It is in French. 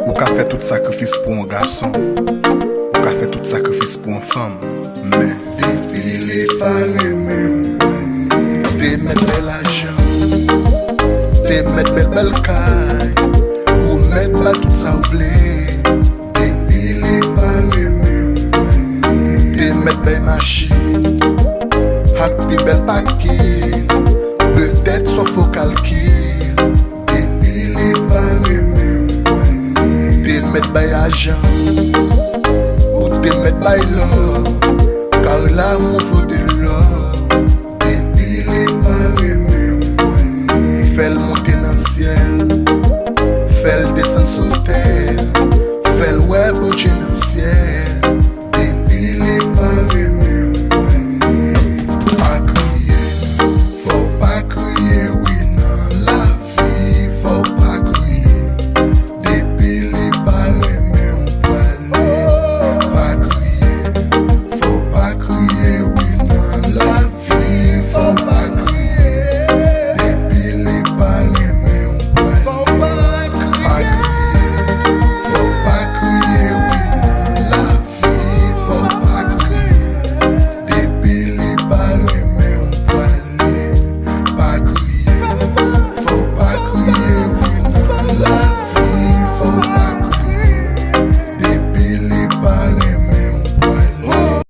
Ou ka fait tout sacrifice pour un garçon, ou ka fait tout sacrifice pour une femme. Mais depuis les parents, te mettre bel argent, te mettre belle caille, ou mettre pas tout ça ou vle. Depuis les parents, te mettre belle machine, happy belle paquet, peut-être sauf au calcul. Depuis les parents, te mettre belle argent, ou te mettre belle l'or, car l'amour vaut de l'or. Depuis les parents, fais le monter dans le ciel, fais le descendre sur terre, fais le ouais bon Dieu dans le ciel.